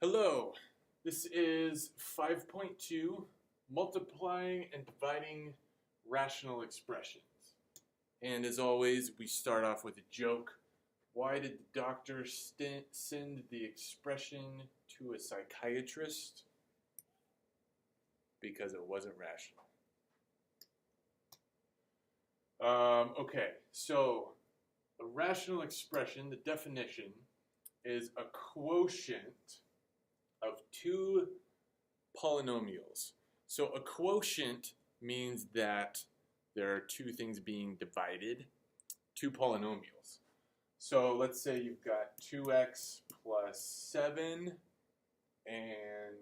Hello, this is 5.2, multiplying and dividing rational expressions. And as always, we start off with a joke. Why did the doctor send the expression to a psychiatrist? Because it wasn't rational. Okay, so a rational expression, the definition, is a quotient of two polynomials. So a quotient means that there are two things being divided, two polynomials. So let's say you've got 2x plus 7, and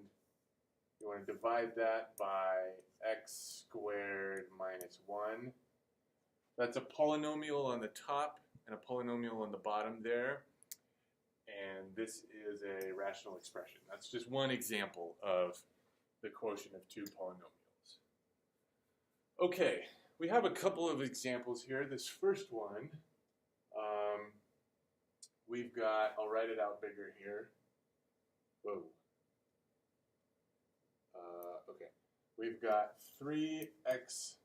you want to divide that by x squared minus 1. That's a polynomial on the top and a polynomial on the bottom there. And this is a rational expression. That's just one example of the quotient of two polynomials. Okay, we have a couple of examples here. This first one, we've got, I'll write it out bigger here. Whoa. Okay, we've got 3x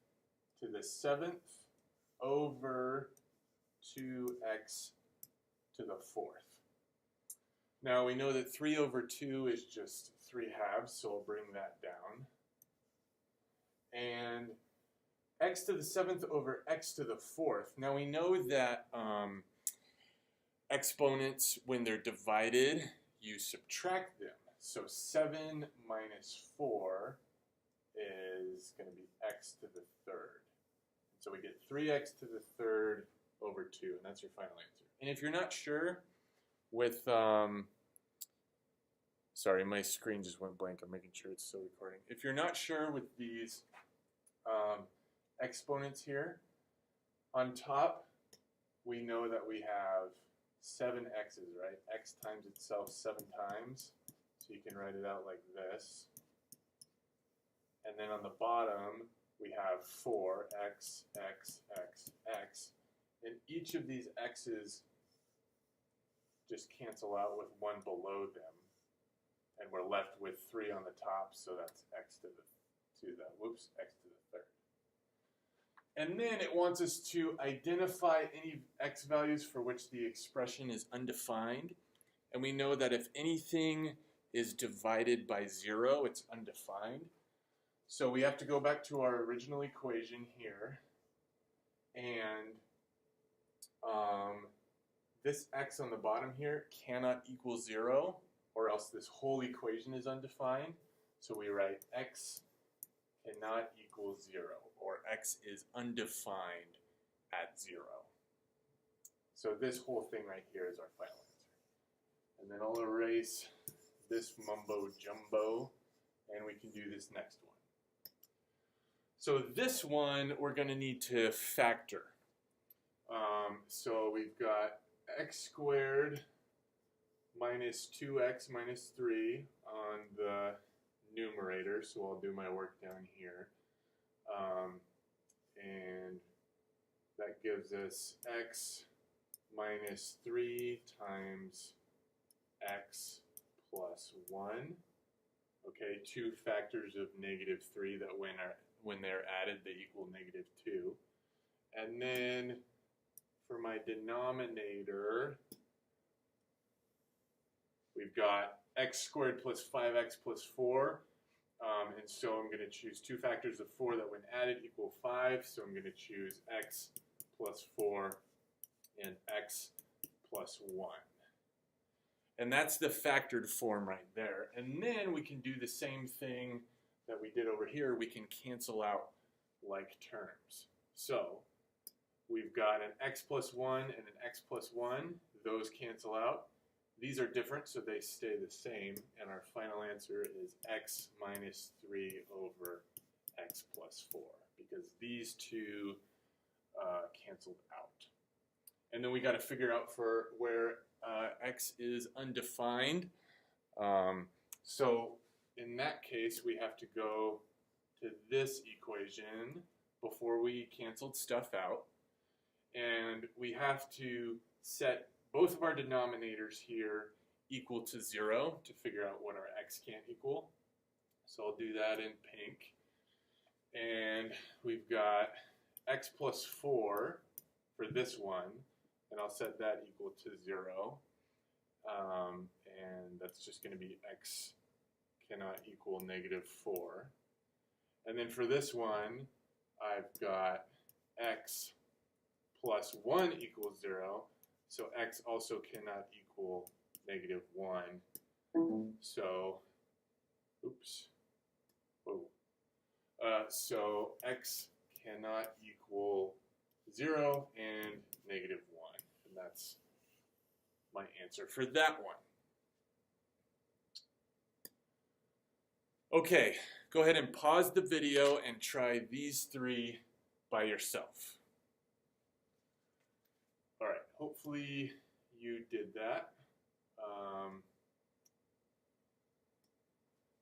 to the 7th over 2x to the 4th. Now we know that 3 over 2 is just 3 halves, so I'll bring that down. And x to the 7th over x to the 4th. Now we know that exponents, when they're divided, you subtract them. So 7 minus 4 is going to be x to the 3rd. So we get 3x to the 3rd over 2, and that's your final answer. And if you're not sure with, sorry, my screen just went blank. I'm making sure it's still recording. If you're not sure with these exponents here, on top, we know that we have 7 x's, right? X times itself 7 times. So you can write it out like this. And then on the bottom, we have 4, x, x, x, x. And each of these x's just cancel out with 1 below them. And we're left with 3 on the top, so that's x to the x to the 3rd. And then it wants us to identify any x values for which the expression is undefined. And we know that if anything is divided by 0, it's undefined. So we have to go back to our original equation here. And this x on the bottom here cannot equal 0, or else this whole equation is undefined. So we write x cannot equal 0, or x is undefined at 0. So this whole thing right here is our final answer. And then I'll erase this mumbo jumbo, and we can do this next one. So this one we're going to need to factor. So we've got x squared minus 2x minus 3 on the numerator, so I'll do my work down here. And that gives us x minus 3 times x plus 1. Okay, two factors of negative 3 that when they're added, they equal negative 2. And then for my denominator, we've got x squared plus 5x plus 4. And so I'm going to choose two factors of 4 that when added equal 5. So I'm going to choose x plus 4 and x plus 1. And that's the factored form right there. And then we can do the same thing that we did over here. We can cancel out like terms. So we've got an x plus 1 and an x plus 1. Those cancel out. These are different, so they stay the same. And our final answer is x minus 3 over x plus 4, because these two canceled out. And then we got to figure out for where x is undefined. So in that case, we have to go to this equation before we canceled stuff out. And we have to set both of our denominators here equal to 0 to figure out what our x can't equal. So I'll do that in pink. And we've got x plus 4 for this one, and I'll set that equal to 0. And that's just going to be x cannot equal -4. And then for this one, I've got x plus 1 equals 0, so x also cannot equal -1. So, oops. Whoa. So x cannot equal 0 and -1. And that's my answer for that one. Okay, go ahead and pause the video and try these 3 by yourself. All right, hopefully you did that.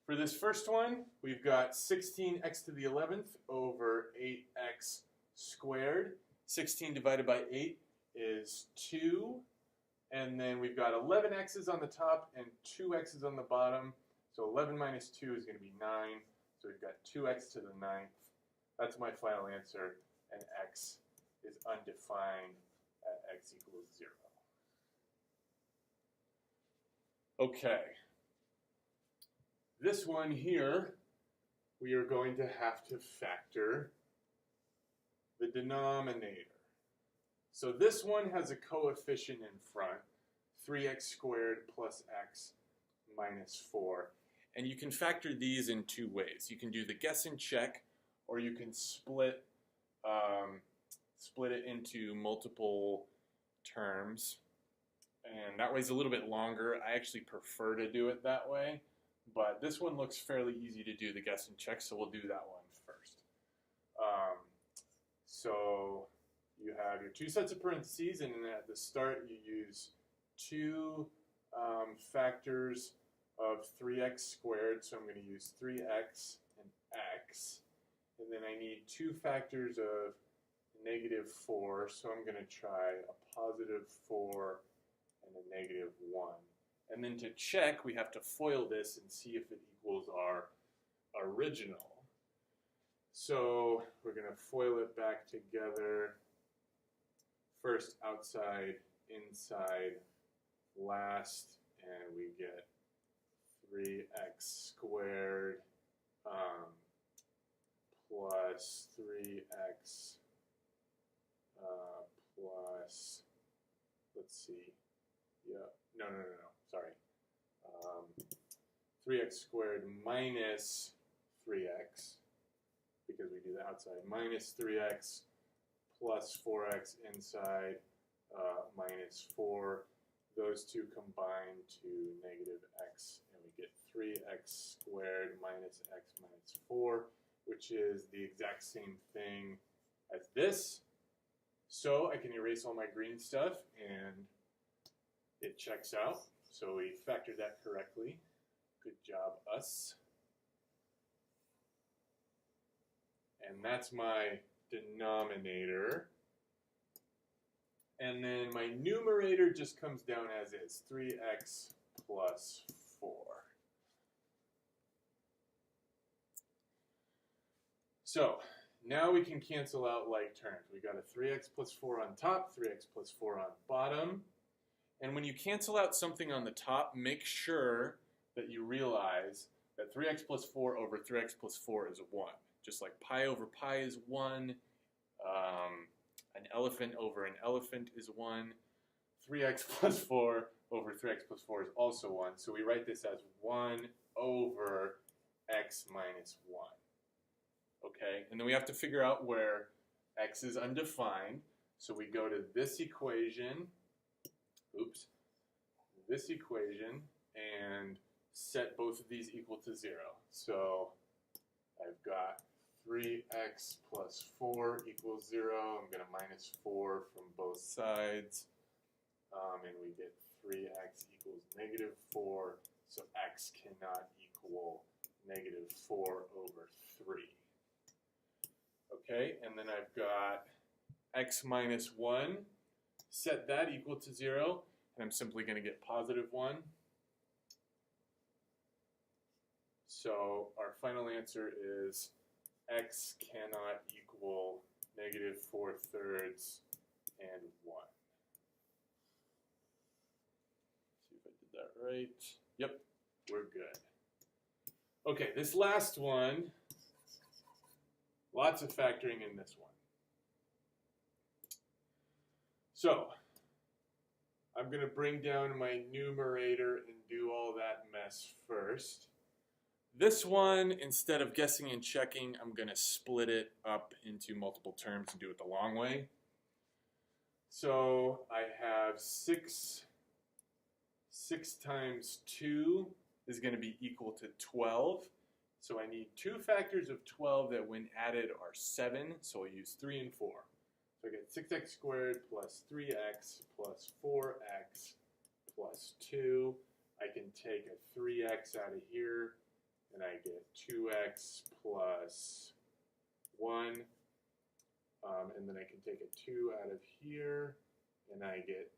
For this first one, we've got 16x to the 11th over 8x squared. 16 divided by 8 is 2. And then we've got 11 x's on the top and 2 x's on the bottom. So 11 minus 2 is going to be 9. So we've got 2x to the 9th. That's my final answer. And x is undefined at x equals 0. Okay. This one here, we are going to have to factor the denominator. So this one has a coefficient in front, 3x squared plus x minus 4. And you can factor these in 2 ways. You can do the guess and check, or you can split it into multiple terms. And that way is a little bit longer. I actually prefer to do it that way. But this one looks fairly easy to do the guess and check, so we'll do that one first. So you have your 2 sets of parentheses, and then at the start you use 2 factors of 3x squared, so I'm going to use 3x and x. And then I need 2 factors of -4, so I'm going to try a +4 and a -1. And then to check, we have to FOIL this and see if it equals our original. So we're going to FOIL it back together. First outside, inside, last, and we get 3x squared plus 3x plus, let's see, yeah, no, sorry. 3x squared minus 3x, because we do the outside, minus 3x plus 4x inside minus 4. Those two combine to -x, and we get 3x squared minus x minus 4, which is the exact same thing as this. So I can erase all my green stuff, and it checks out. So we factored that correctly. Good job, us. And that's my denominator. And then my numerator just comes down as is, 3x plus 4. So now we can cancel out like terms. We got a 3x plus 4 on top, 3x plus 4 on bottom. And when you cancel out something on the top, make sure that you realize that 3x plus 4 over 3x plus 4 is 1. Just like pi over pi is 1, an elephant over an elephant is 1. 3x plus 4 over 3x plus 4 is also 1. So we write this as 1 over x minus 1. Okay, and then we have to figure out where x is undefined. So we go to this equation, this equation, and set both of these equal to 0. So I've got 3x plus 4 equals 0. I'm going to minus 4 from both sides. And we get 3x equals -4. So x cannot equal -4 over 3. Okay, and then I've got x minus 1. Set that equal to 0. And I'm simply going to get +1. So our final answer is x cannot equal negative 4/3 and 1. See if I did that right. Yep, we're good. Okay, this last one, lots of factoring in this one. So I'm going to bring down my numerator and do all that mess first. This one, instead of guessing and checking, I'm going to split it up into multiple terms and do it the long way. So I have 6 times 2 is going to be equal to 12. So I need 2 factors of 12 that when added are 7. So I'll use 3 and 4. So I get 6x squared plus 3x plus 4x plus 2. I can take a 3x out of here, and I get 2x plus 1. And then I can take a 2 out of here, and I get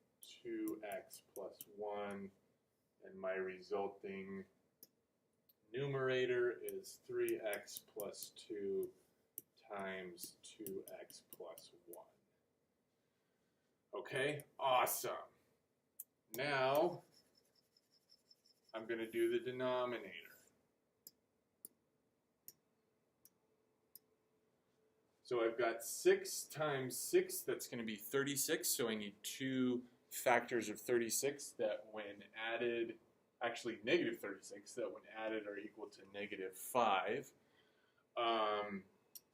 2x plus 1. And my resulting numerator is 3x plus 2 times 2x plus 1. Okay, awesome. Now, I'm going to do the denominator. So I've got 6 times 6, that's going to be 36, so I need 2 factors of 36 that when added, actually negative 36, that when added are equal to negative 5.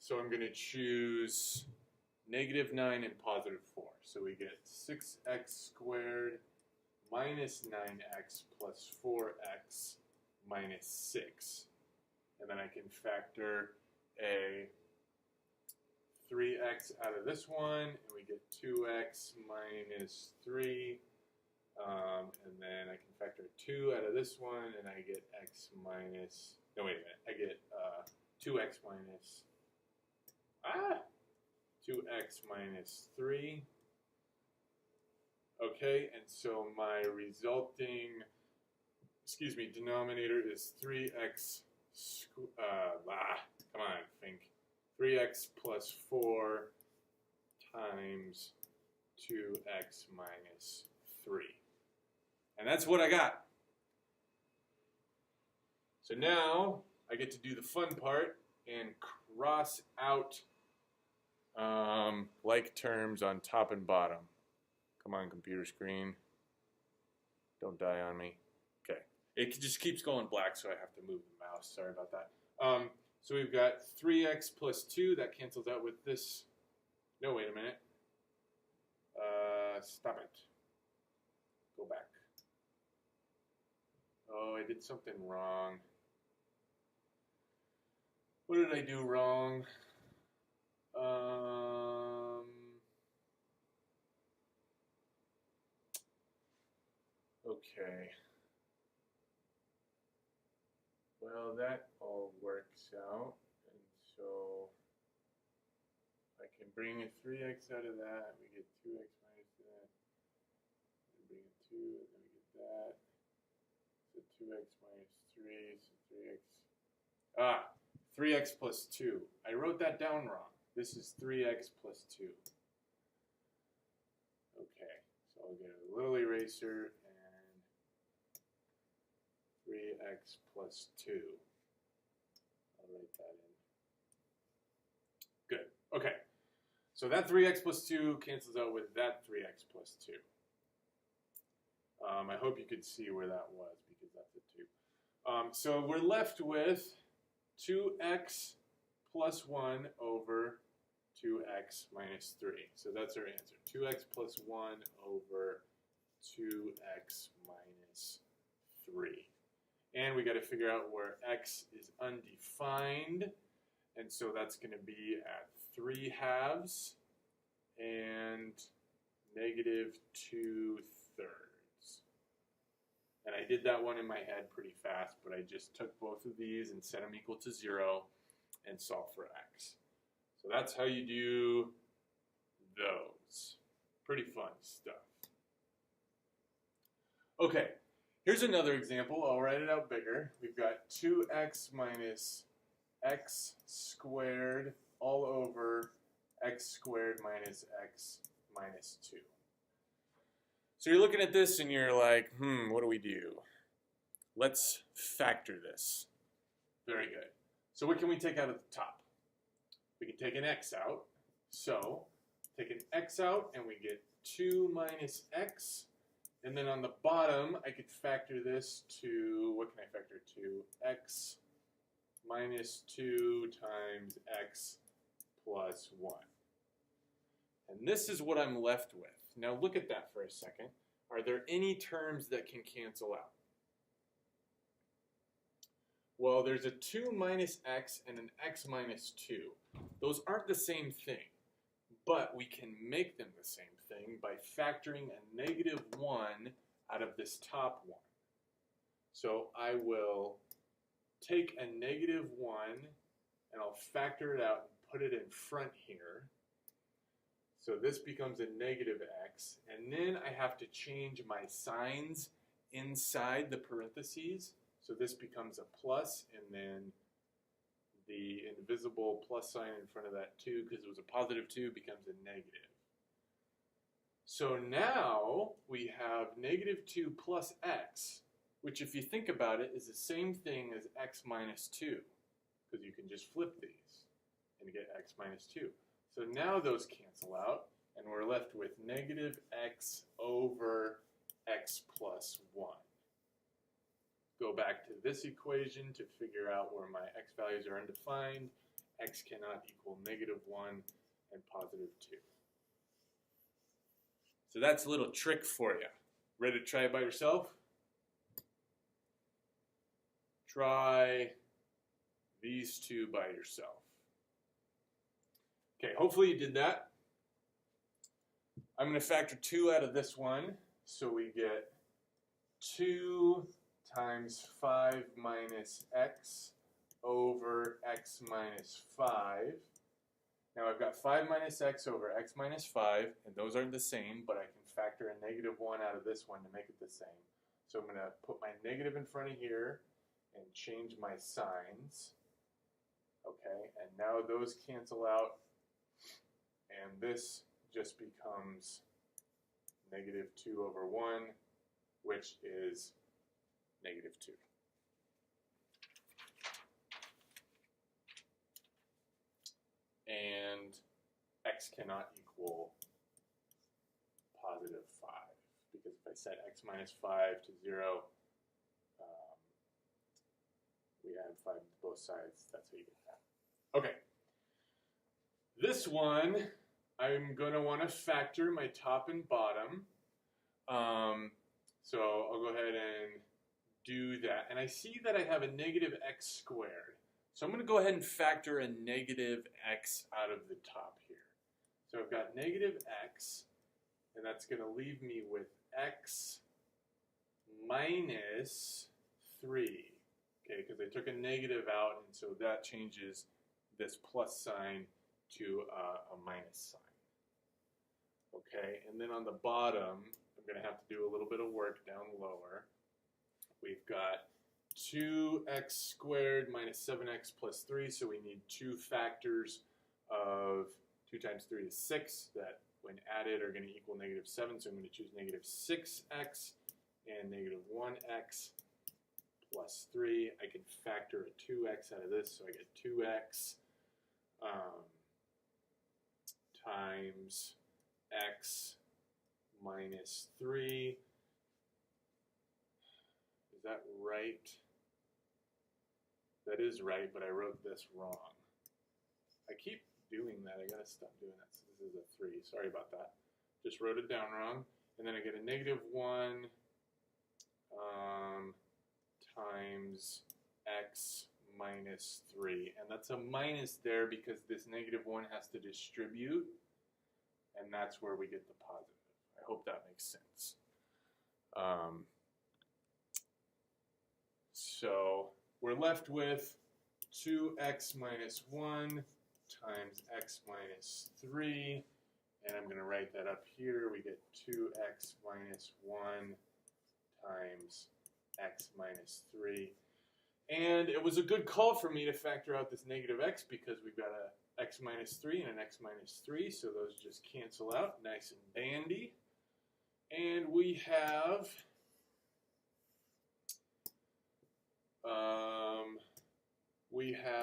So I'm going to choose negative 9 and positive 4. So we get 6x squared minus 9x plus 4x minus 6. And then I can factor a 3x out of this one, and we get 2x minus 3. And then I can factor 2 out of this one, and I get x minus, no wait a minute, I get 2x minus, 2x minus 3. Okay, and so my resulting, denominator is 3x, come on, think. 3x plus 4 times 2x minus 3. And that's what I got. So now I get to do the fun part and cross out like terms on top and bottom. Come on, computer screen. Don't die on me. Okay. It just keeps going black, so I have to move the mouse. Sorry about that. So we've got 3x plus 2. That cancels out with this. No, wait a minute. Stop it. Go back. Oh, I did something wrong. What did I do wrong? Okay. Well, that all works out, and so I can bring a 3x out of that. We get 2x minus that. And bring a 2, and then we get that. So 2x minus 3, so 3x. 3x plus 2. I wrote that down wrong. This is 3x plus 2. Okay, so I'll get a little eraser and 3x plus 2. I'll write that in. Good. Okay, so that 3x plus 2 cancels out with that 3x plus 2. I hope you could see where that was because that's a 2. So we're left with 2x plus 1 over 2x minus 3. So that's our answer. 2x plus 1 over 2x minus 3. And we got to figure out where x is undefined. And so that's going to be at 3/2 and negative 2/3. And I did that one in my head pretty fast, but I just took both of these and set them equal to 0 and solve for x. So that's how you do those. Pretty fun stuff. Okay, Here's another example. I'll write it out bigger. We've got 2x minus x squared all over x squared minus x minus 2. So you're looking at this and you're like, what do we do? Let's factor this. Very good. So what can we take out at the top? We can take an x out. So take an x out and we get 2 minus x. And then on the bottom, I could factor this to, what can I factor to? X minus 2 times x plus 1. And this is what I'm left with. Now look at that for a second. Are there any terms that can cancel out? Well, there's a 2 minus x and an x minus 2. Those aren't the same thing, but we can make them the same thing by factoring a negative 1 out of this top one. So I will take a negative 1 and I'll factor it out and put it in front here. So this becomes a negative x, and then I have to change my signs inside the parentheses. So this becomes a plus, and then the invisible plus sign in front of that 2, because it was a positive 2, becomes a negative. So now we have negative 2 plus x, which if you think about it is the same thing as x minus 2, because you can just flip these and get x minus 2. So now those cancel out, and we're left with negative x over x plus 1. Go back to this equation to figure out where my x values are undefined. X cannot equal negative 1 and positive 2. So that's a little trick for you. Ready to try it by yourself? Try these two by yourself. Okay, hopefully you did that. I'm going to factor 2 out of this one, so we get 2 times 5 minus x over x minus 5. Now I've got 5 minus x over x minus 5, and those aren't the same, but I can factor a negative 1 out of this one to make it the same. So I'm going to put my negative in front of here and change my signs. Okay, and now those cancel out, and this just becomes negative 2 over 1, which is negative 2. And x cannot equal positive 5, because if I set x minus 5 to 0, we add 5 to both sides. That's how you get that. Okay. This one, I'm going to want to factor my top and bottom. So I'll go ahead and do that. And I see that I have a negative x squared. So I'm going to go ahead and factor a negative x out of the top here. So I've got negative x, and that's going to leave me with x minus 3. Okay, because I took a negative out, and so that changes this plus sign to a minus sign. Okay, and then on the bottom, I'm going to have to do a little bit of work down lower. We've got 2x squared minus 7x plus 3, so we need 2 factors of 2 times 3 is 6, that when added are going to equal negative 7, so I'm going to choose negative 6x and negative 1x plus 3. I can factor a 2x out of this, so I get 2x times x minus 3. Is that right? That is right, but I wrote this wrong. I keep doing that. I gotta stop doing that. So this is a 3. Sorry about that. Just wrote it down wrong. And then I get a negative 1 times x minus 3. And that's a minus there because this negative 1 has to distribute. And that's where we get the positive. I hope that makes sense. So we're left with 2x minus 1 times x minus 3. And I'm going to write that up here. We get 2x minus 1 times x minus 3. And it was a good call for me to factor out this negative x because we've got a x minus 3 and an x minus 3, so those just cancel out, nice and dandy. And we have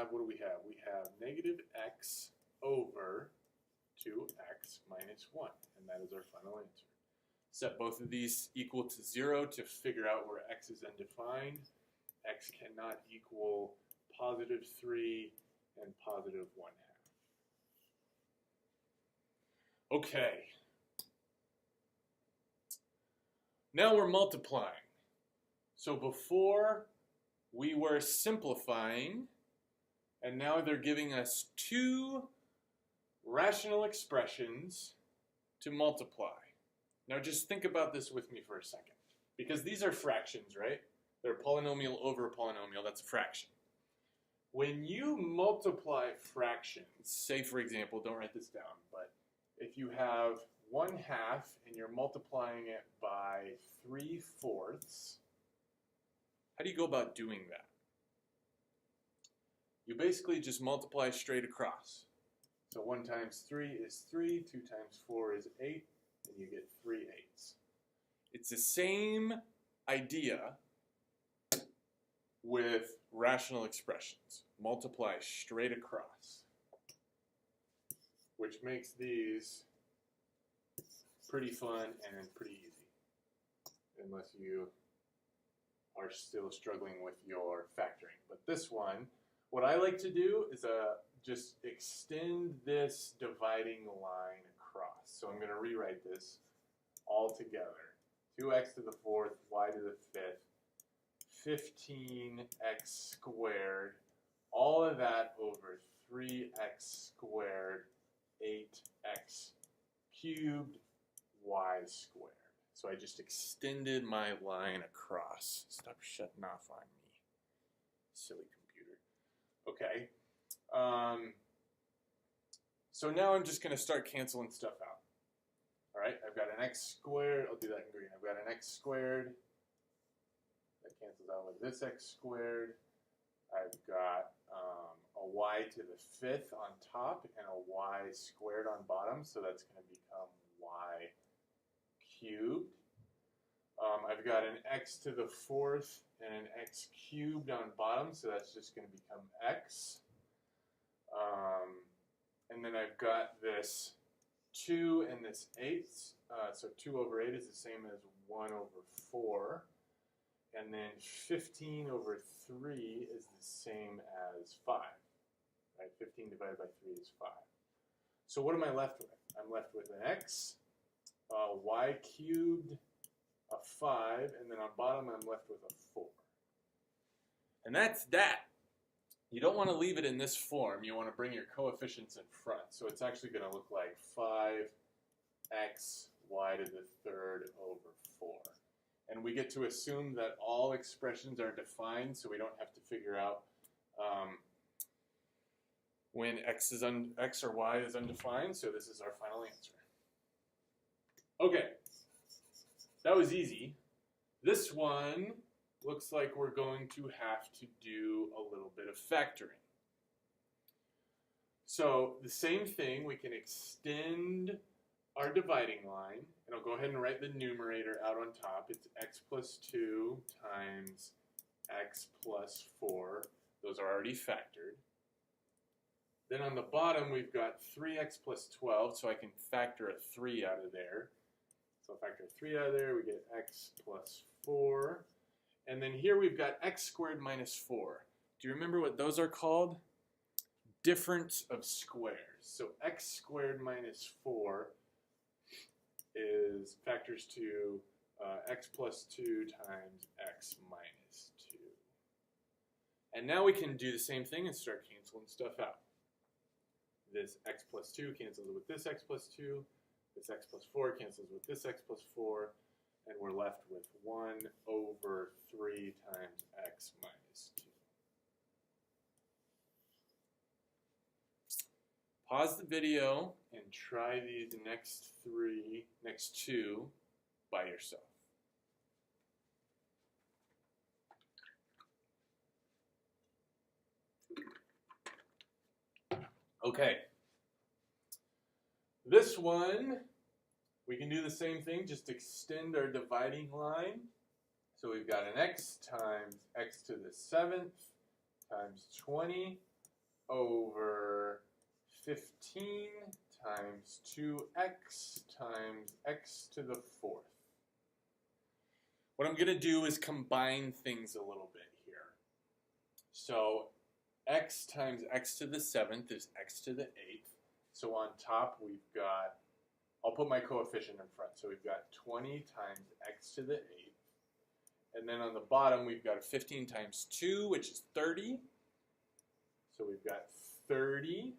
what do we have? We have negative x over 2x minus 1, and that is our final answer. Set both of these equal to 0 to figure out where x is undefined. X cannot equal positive 3 and positive 1/2. Okay. Now we're multiplying. So before we were simplifying, and now they're giving us two rational expressions to multiply. Now just think about this with me for a second, because these are fractions, right? They're a polynomial over a polynomial, that's a fraction. When you multiply fractions, say for example, don't write this down, but if you have 1/2 and you're multiplying it by 3/4, how do you go about doing that? You basically just multiply straight across. So 1 times 3 is 3, 2 times 4 is 8, and you get 3/8. It's the same idea with rational expressions. Multiply straight across, which makes these pretty fun and pretty easy, unless you are still struggling with your factoring. But this one, what I like to do is just extend this dividing line across. So I'm going to rewrite this all together. 2x to the 4th, y to the 5th, 15x squared, all of that over 3x squared, 8x cubed, y squared. So I just extended my line across. Stop shutting off on me, silly computer. Okay. So now I'm just going to start canceling stuff out. All right, I've got an x squared. I'll do that in green. I've got an x squared. That cancels out with this x squared. I've got a y to the 5th on top and a y squared on bottom. So that's going to become y cubed. I've got an x to the 4th and an x cubed on bottom. So that's just going to become x. And then I've got this 2 and this 8. So 2 over 8 is the same as 1 over 4. And then 15 over 3 is the same as 5. Right? 15 divided by 3 is 5. So what am I left with? I'm left with an x, y cubed, a 5, and then on bottom I'm left with a 4. And that's that. You don't want to leave it in this form. You want to bring your coefficients in front. So it's actually going to look like 5x y to the 3rd over 4. And we get to assume that all expressions are defined, so we don't have to figure out when x or y is undefined. So this is our final answer. Okay, that was easy. This one looks like we're going to have to do a little bit of factoring. So the same thing, we can extend our dividing line, and I'll go ahead and write the numerator out on top. It's x plus 2 times x plus 4. Those are already factored. Then on the bottom, we've got 3x plus 12, so I can factor a 3 out of there. So I'll factor a 3 out of there, we get x plus 4. And then here we've got x squared minus 4. Do you remember what those are called? Difference of squares. So x squared minus 4 is factors to x plus 2 times x minus 2. And now we can do the same thing and start canceling stuff out. This x plus 2 cancels with this x plus 2. This x plus 4 cancels with this x plus 4. And we're left with 1 over 3 times x minus 2. Pause the video and try these next two by yourself. Okay. This one, we can do the same thing, just extend our dividing line. So we've got an x times x to the 7th times 20 over 15 times 2x times x to the 4th. What I'm going to do is combine things a little bit here. So x times x to the 7th is x to the 8th. So on top we've got, I'll put my coefficient in front. So we've got 20 times x to the 8th. And then on the bottom we've got a 15 times 2, which is 30. So we've got 30.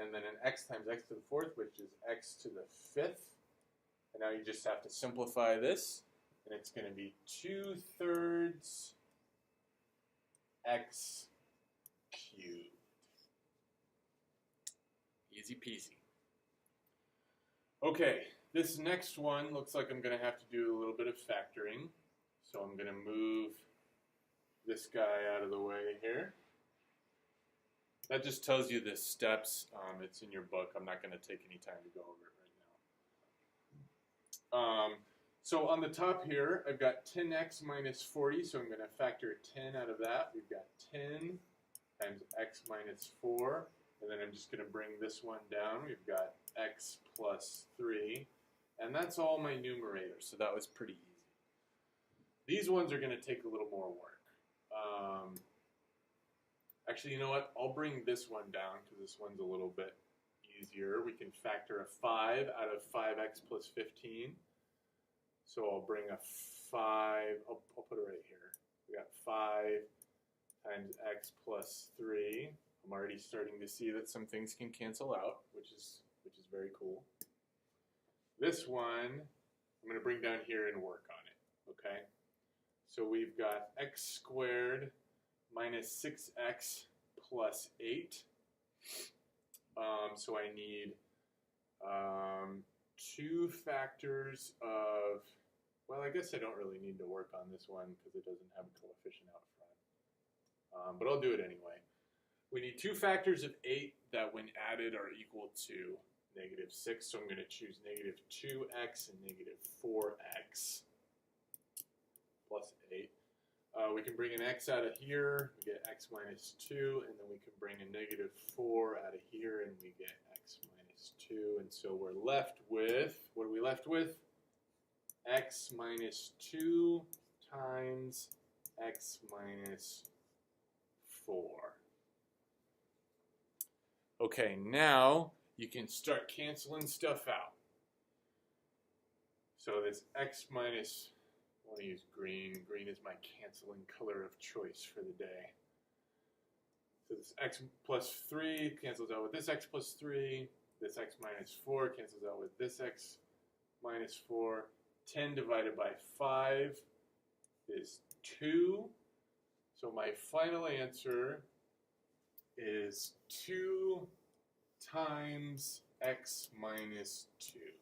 And then an x times x to the 4th, which is x to the 5th. And now you just have to simplify this. And it's going to be 2/3 x cubed. Easy peasy. Okay, this next one looks like I'm going to have to do a little bit of factoring. So I'm going to move this guy out of the way here. That just tells you the steps. It's in your book. I'm not going to take any time to go over it right now. So on the top here, I've got 10x minus 40, so I'm going to factor 10 out of that. We've got 10 times x minus 4, and then I'm just going to bring this one down. We've got x plus 3, and that's all my numerators, so that was pretty easy. These ones are going to take a little more work. Actually, you know what? I'll bring this one down because this one's a little bit easier. We can factor a 5 out of 5x plus 15. So I'll bring a 5, I'll put it right here. We got 5 times x plus 3. I'm already starting to see that some things can cancel out, which is very cool. This one, I'm going to bring down here and work on it, okay? So we've got x squared minus 6x plus 8. So I need 2 factors of, well, I guess I don't really need to work on this one because it doesn't have a coefficient out front. But I'll do it anyway. We need 2 factors of 8 that when added are equal to -6. So I'm going to choose -2x and -4x plus 8. We can bring an x out of here, we get x minus 2, and then we can bring a -4 out of here, and we get x minus 2. And so we're left with, what are we left with? X minus 2 times x minus 4. Okay, now you can start canceling stuff out. So this x minus, I want to use green. Green is my canceling color of choice for the day. So this x plus 3 cancels out with this x plus 3. This x minus 4 cancels out with this x minus 4. 10 divided by 5 is 2. So my final answer is 2 times x minus 2.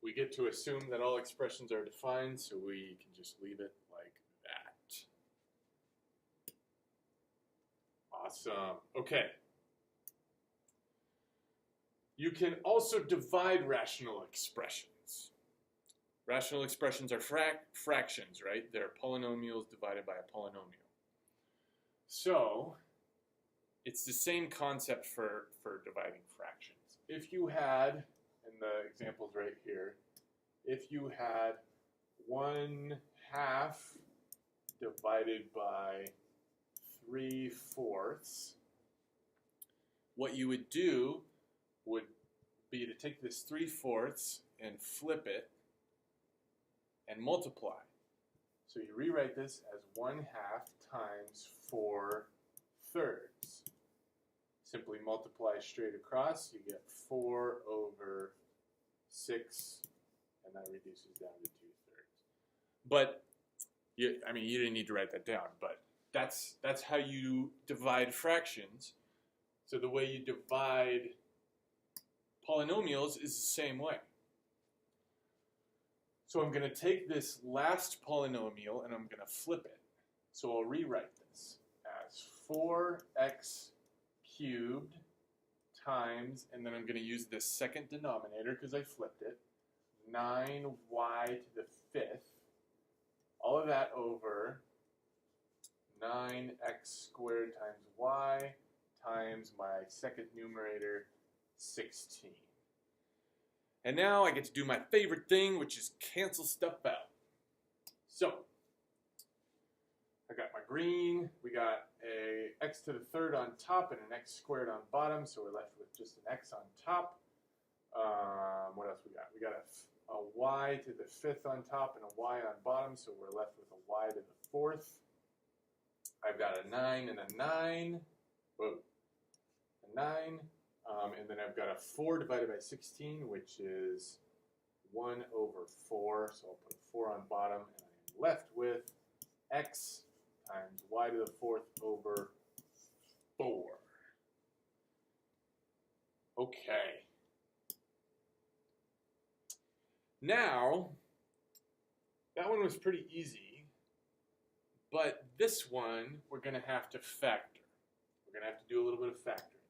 We get to assume that all expressions are defined, so we can just leave it like that. Awesome. Okay. You can also divide rational expressions. Rational expressions are fractions, right? They're polynomials divided by a polynomial. So it's the same concept for dividing fractions. If you had, in the examples right here, if you had 1/2 divided by 3/4, what you would do would be to take this 3/4 and flip it and multiply. So you rewrite this as 1/2 times 4/3. Simply multiply straight across, you get 4 over 6, and that reduces down to 2/3. But, you didn't need to write that down, but that's how you divide fractions. So the way you divide polynomials is the same way. So I'm going to take this last polynomial and I'm going to flip it. So I'll rewrite this as 4x cubed times, and then I'm going to use this second denominator because I flipped it, 9y to the fifth, all of that over 9x squared times y times my second numerator, 16. And now I get to do my favorite thing, which is cancel stuff out. So, I got my green, we got a x to the third on top and an x squared on bottom, so we're left with just an x on top. What else we got? We got a y to the fifth on top and a y on bottom, so we're left with a y to the fourth. I've got a 9 and a 9. Whoa. A 9. And then I've got a 4 divided by 16, which is 1 over 4. So I'll put a 4 on bottom, and I'm left with x times y to the fourth over 4. Okay. Now, that one was pretty easy, but this one we're going to have to factor. We're going to have to do a little bit of factoring.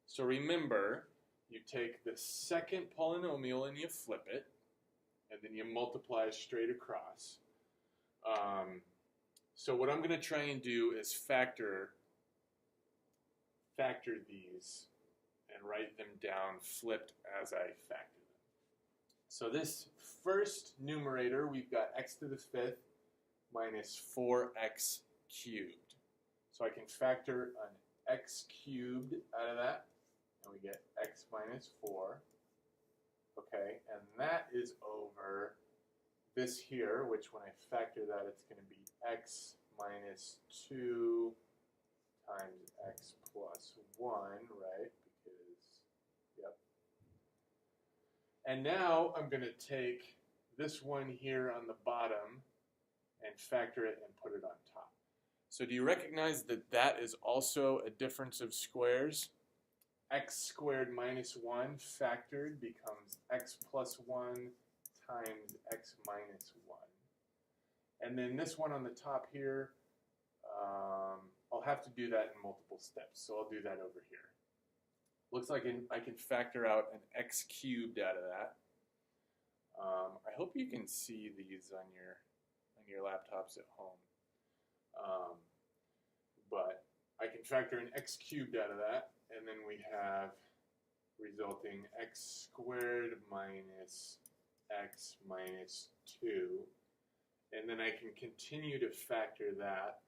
So remember, you take the second polynomial and you flip it, and then you multiply straight across. So what I'm going to try and do is factor these and write them down flipped as I factor them. So this first numerator, we've got x to the fifth minus 4x cubed. So I can factor an x cubed out of that, and we get x minus 4. Okay, and that is over this here, which when I factor that, it's going to be x minus 2 times x plus 1, right? Because, yep. And now I'm going to take this one here on the bottom and factor it and put it on top. So do you recognize that that is also a difference of squares? X squared minus 1 factored becomes x plus 1 times x minus 1. And then this one on the top here, I'll have to do that in multiple steps, so I'll do that over here. Looks like I can factor out an x cubed out of that. I hope you can see these on your laptops at home. But I can factor an x cubed out of that, and then we have resulting x squared minus x minus 2. And then I can continue to factor that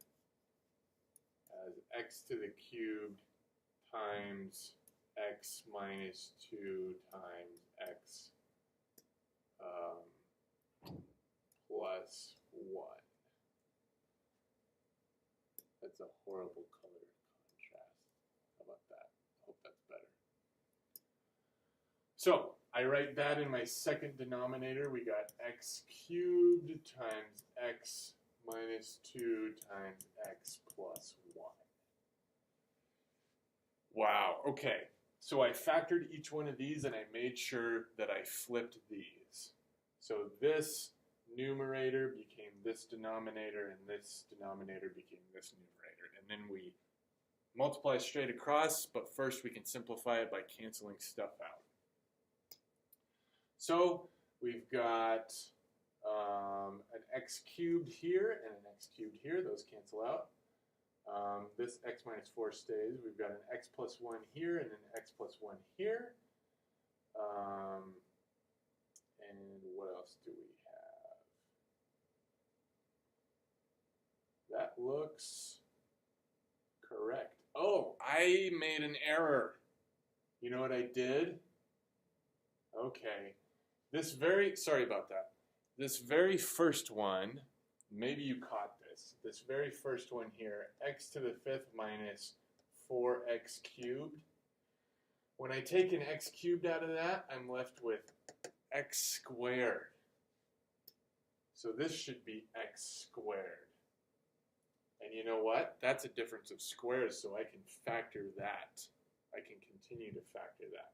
as x to the cubed times x minus 2 times x plus 1. That's a horrible color contrast. How about that? I hope that's better. So I write that in my second denominator. We got x cubed times x minus 2 times x plus 1. Wow, okay. So I factored each one of these and I made sure that I flipped these. So this numerator became this denominator and this denominator became this numerator. And then we multiply straight across, but first we can simplify it by canceling stuff out. So we've got an x cubed here and an x cubed here. Those cancel out. This x minus 4 stays. We've got an x plus 1 here and an x plus 1 here. And what else do we have? That looks correct. Oh, I made an error. You know what I did? Okay. Sorry about that. This very first one, maybe you caught this. This very first one here, x to the fifth minus 4x cubed. When I take an x cubed out of that, I'm left with x squared. So this should be x squared. And you know what? That's a difference of squares, so I can factor that. I can continue to factor that.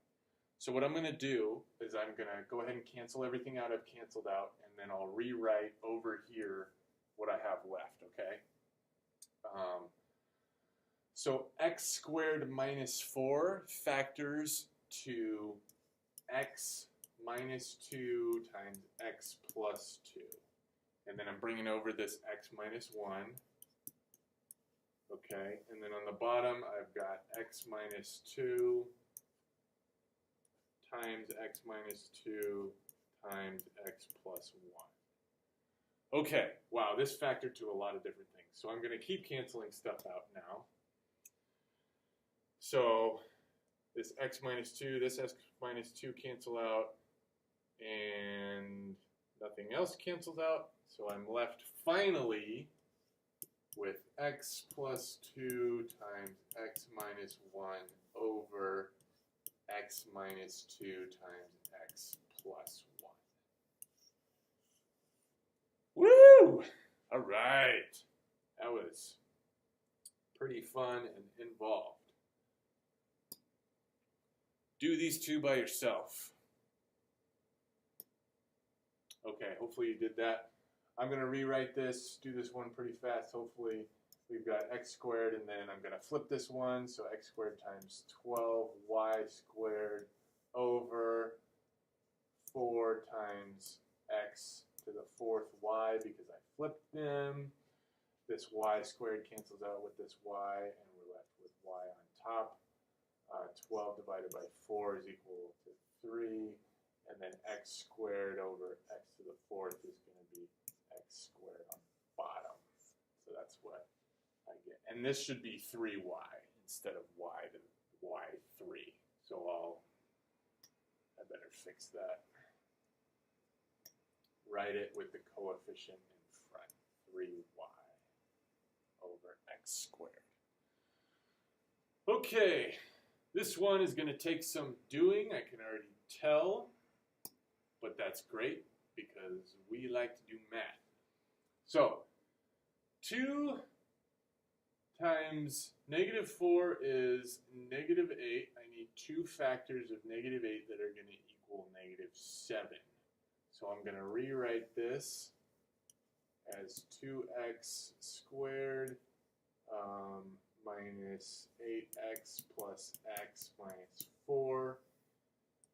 So what I'm going to do is I'm going to go ahead and cancel everything out I've canceled out, and then I'll rewrite over here what I have left, okay? So x squared minus 4 factors to x minus 2 times x plus 2. And then I'm bringing over this x minus 1. Okay, and then on the bottom I've got x minus 2 times x minus 2 times x plus 1. Okay, wow, this factored to a lot of different things. So I'm going to keep canceling stuff out now. So this x minus 2, this x minus 2 cancel out, and nothing else cancels out. So I'm left finally with x plus 2 times x minus 1 over x minus 2 times x plus 1. Woo! All right. That was pretty fun and involved. Do these two by yourself. Okay, hopefully you did that. I'm going to rewrite this, do this one pretty fast. Hopefully we've got x squared, and then I'm going to flip this one. So x squared times 12y squared over 4 times x to the 4th y, because I flipped them. This y squared cancels out with this y, and we're left with y on top. 12 divided by 4 is equal to 3. And then x squared over x to the 4th is going to be x squared on the bottom. So that's what I get. And this should be 3y instead of y to y3. So I better fix that. Write it with the coefficient in front. 3y over x squared. Okay, this one is going to take some doing, I can already tell. But that's great because we like to do math. So 2 times negative 4 is negative 8. I need 2 factors of negative 8 that are going to equal negative 7. So I'm going to rewrite this as 2x squared minus 8x plus x minus 4.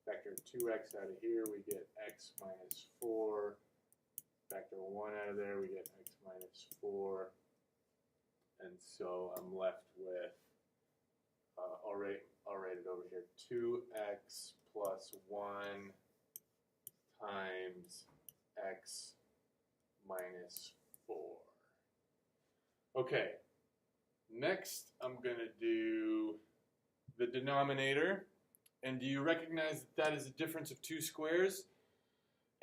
Factor 2x out of here, we get x minus 4. Factor 1 out of there, we get x minus 4. And so I'm left with, I'll write it over here, 2x plus 1 times x minus 4. Okay, next I'm going to do the denominator. And do you recognize that that is a difference of 2 squares?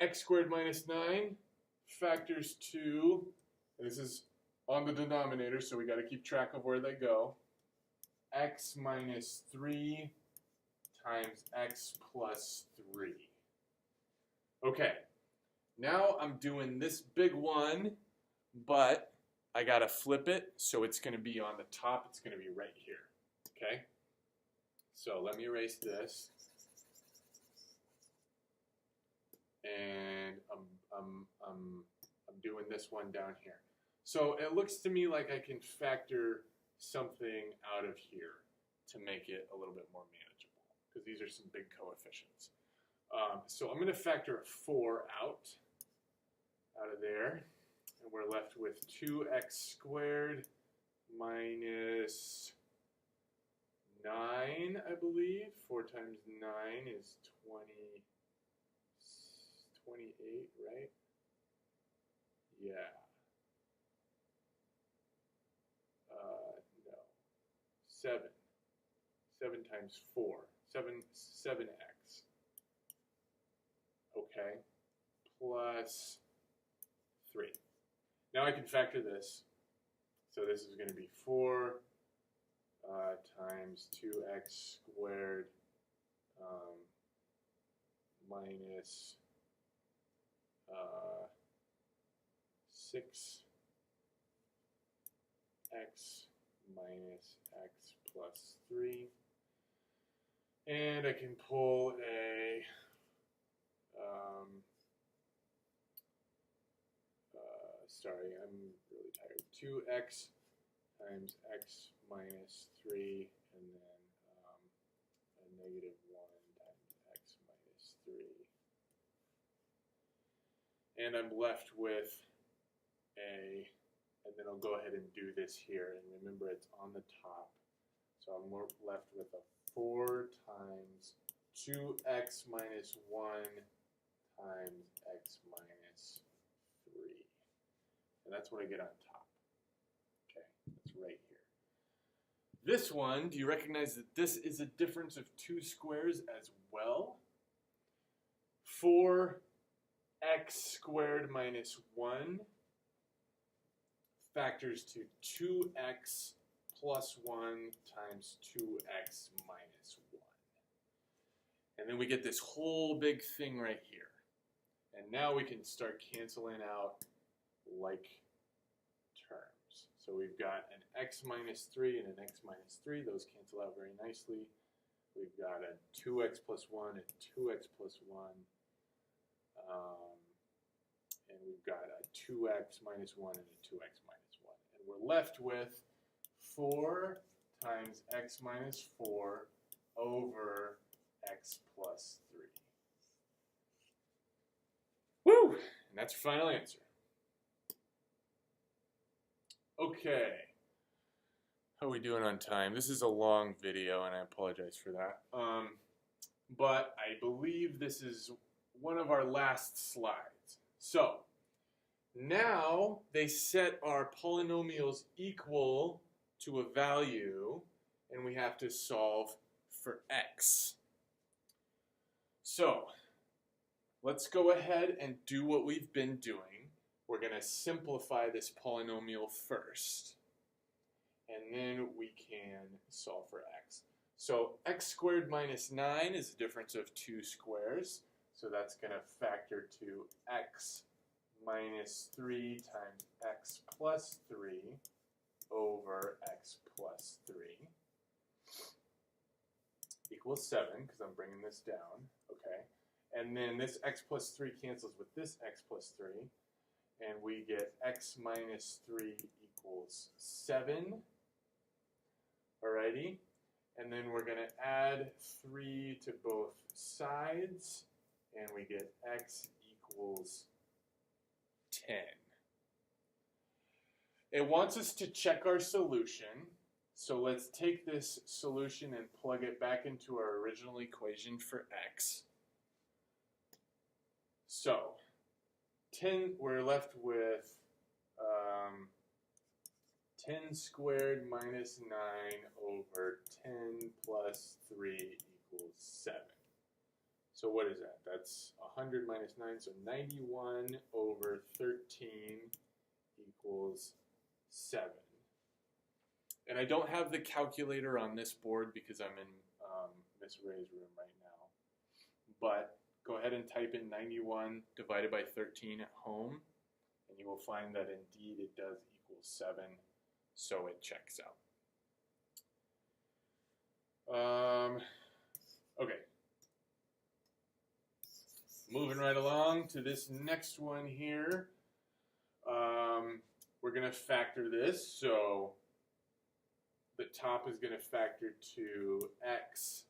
X squared minus 9 factors to, and this is on the denominator, so we got to keep track of where they go, x minus 3 times x plus 3. Okay, now I'm doing this big one, but I got to flip it, so it's going to be on the top. It's going to be right here, okay? So let me erase this, and I'm doing this one down here. So it looks to me like I can factor something out of here to make it a little bit more manageable, because these are some big coefficients. So I'm going to factor a 4 out of there, and we're left with 2x squared minus 9, I believe. 4 times 9 is 28, right? Yeah. No. 7. 7 times 4. 7x. Okay. Plus 3. Now I can factor this. So this is going to be 4 times 2x squared minus 6x minus x plus 3. And I can pull a sorry, I'm really tired. 2x times x minus 3, and then a negative 1 times x minus 3. And I'm left with a, and then I'll go ahead and do this here, and remember it's on the top. So I'm left with a 4 times 2x minus 1 times x minus 3. And that's what I get on top. Okay, that's right here. This one, do you recognize that this is a difference of two squares as well? 4x squared minus 1 factors to 2x plus 1 times 2x minus 1. And then we get this whole big thing right here. And now we can start canceling out like terms. So we've got an x minus 3 and an x minus 3. Those cancel out very nicely. We've got a 2x plus 1 and 2x plus 1. And we've got a 2x minus 1 and a 2x minus 1. And we're left with 4 times x minus 4 over x plus 3. Woo! And that's your final answer. Okay. How are we doing on time? This is a long video, and I apologize for that. But I believe this is one of our last slides. So, now they set our polynomials equal to a value, and we have to solve for x. So, let's go ahead and do what we've been doing. We're going to simplify this polynomial first, and then we can solve for x. So x squared minus 9 is a difference of two squares, so that's going to factor to x minus 3 times x plus 3 over x plus 3 equals 7, because I'm bringing this down, okay? And then this x plus 3 cancels with this x plus 3, and we get x minus 3 equals 7, alrighty? And then we're going to add 3 to both sides, and we get x equals 10. It wants us to check our solution, so let's take this solution and plug it back into our original equation for x. So, 10, we're left with 10 squared minus 9 over 10 plus 3 equals 7. So what is that? That's 100 minus 9, so 91 over 13 equals 7. And I don't have the calculator on this board because I'm in Miss Ray's room right now. But go ahead and type in 91 divided by 13 at home, and you will find that indeed it does equal 7, so it checks out. Okay. Moving right along to this next one here. We're going to factor this, so the top is going to factor to x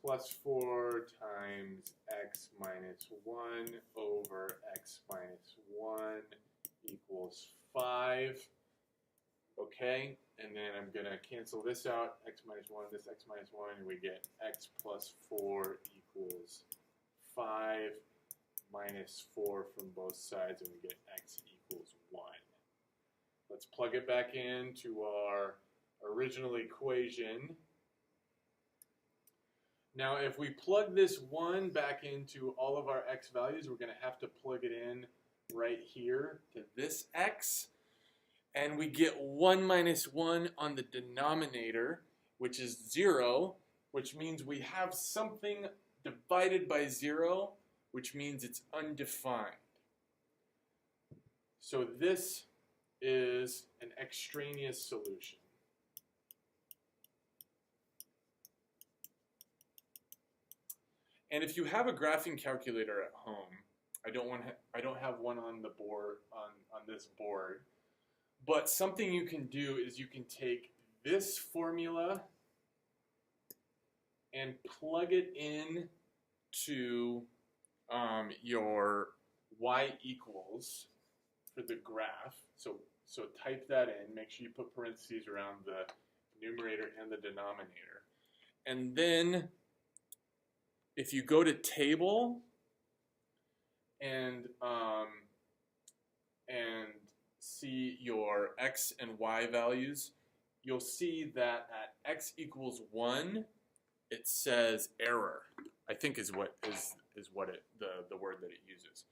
plus 4 times x minus 1 over x minus 1 equals 5. Okay, and then I'm going to cancel this out, x minus 1, this x minus 1, and we get x plus 4 equals 5 minus 4 from both sides, and we get x equals 1. Let's plug it back into our original equation. Now, if we plug this 1 back into all of our x values, we're going to have to plug it in right here to this x. And we get 1 minus 1 on the denominator, which is 0, which means we have something divided by 0, which means it's undefined. So this is an extraneous solution. And if you have a graphing calculator at home, I don't have one on the board on this board, But something you can do is you can take this formula and plug it in to your y equals for the graph. So type that in. Make sure you put parentheses around the numerator and the denominator. And then if you go to table and see your x and y values, you'll see that at x equals 1, it says error. I think is what it the word that it uses.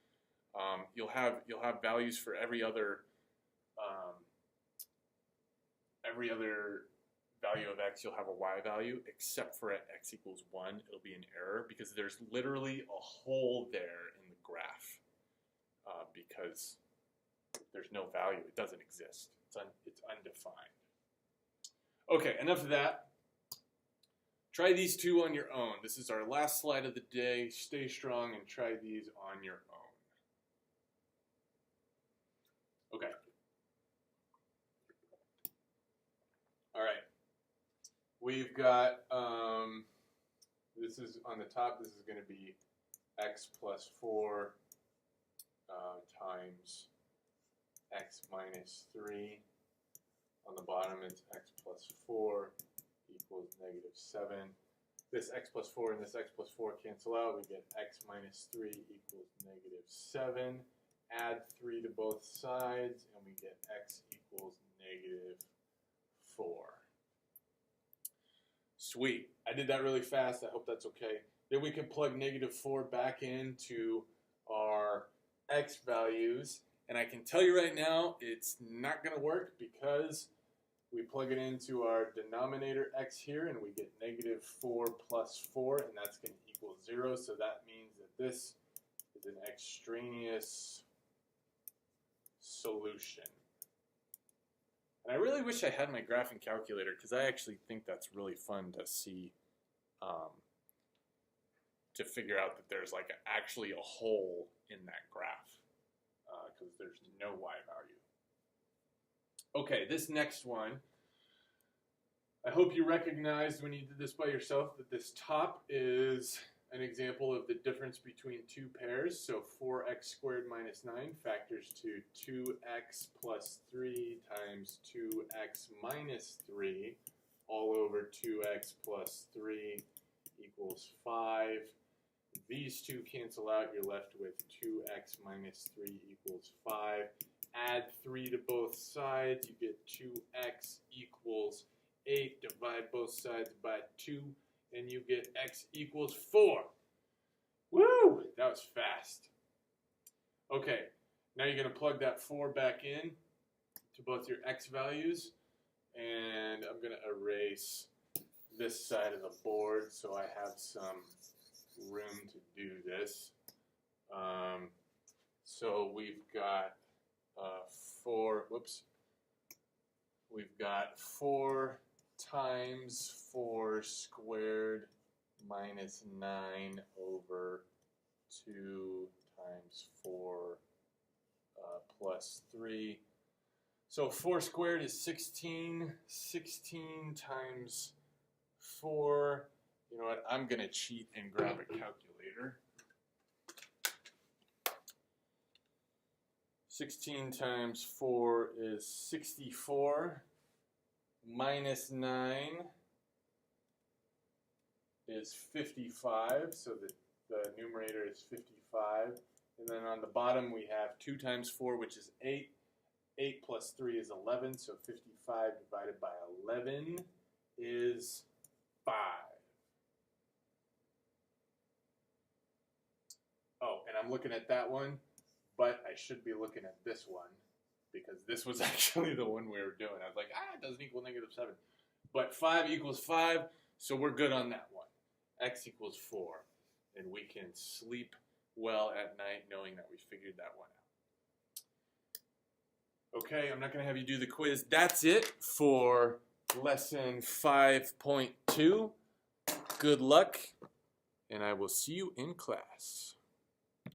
You'll have values for every other value of x. You'll have a y value, except for at x equals 1, it'll be an error because there's literally a hole there in the graph because there's no value. It doesn't exist. It's undefined. Okay, enough of that. Try these two on your own. This is our last slide of the day. Stay strong and try these on your own. Okay. All right. We've got, this is on the top, this is going to be x plus 4 times x minus 3. On the bottom, it's x plus 4 equals negative 7. This x plus 4 and this x plus 4 cancel out. We get x minus 3 equals negative 7. Add 3 to both sides, and we get x equals negative 4. Sweet. I did that really fast. I hope that's okay. Then we can plug negative 4 back into our x values. And I can tell you right now, it's not going to work because we plug it into our denominator x here, and we get negative 4 plus 4, and that's going to equal 0. So that means that this is an extraneous solution. And I really wish I had my graphing calculator because I actually think that's really fun to see, to figure out that there's like actually a hole in that graph because there's no y value. Okay, this next one, I hope you recognized when you did this by yourself that this top is an example of the difference between two pairs. So 4x squared minus 9 factors to 2x plus 3 times 2x minus 3 all over 2x plus 3 equals 5. These two cancel out. You're left with 2x minus 3 equals 5. Add 3 to both sides. You get 2x equals 8. Divide both sides by 2. And you get x equals 4. Woo! That was fast. Okay, now you're going to plug that 4 back in to both your x values. And I'm going to erase this side of the board so I have some room to do this. So we've got 4 times 4 squared minus 9 over 2 times 4 plus 3. So 4 squared is 16. 16 times 4. You know what? I'm going to cheat and grab a calculator. 16 times 4 is 64. Minus 9 is 55, so the numerator is 55. And then on the bottom we have 2 times 4, which is 8. 8 plus 3 is 11, so 55 divided by 11 is 5. Oh, and I'm looking at that one, but I should be looking at this one, because this was actually the one we were doing. I was like, it doesn't equal negative 7. But 5 equals 5, so we're good on that one. X equals 4. And we can sleep well at night knowing that we figured that one out. Okay, I'm not going to have you do the quiz. That's it for lesson 5.2. Good luck, and I will see you in class.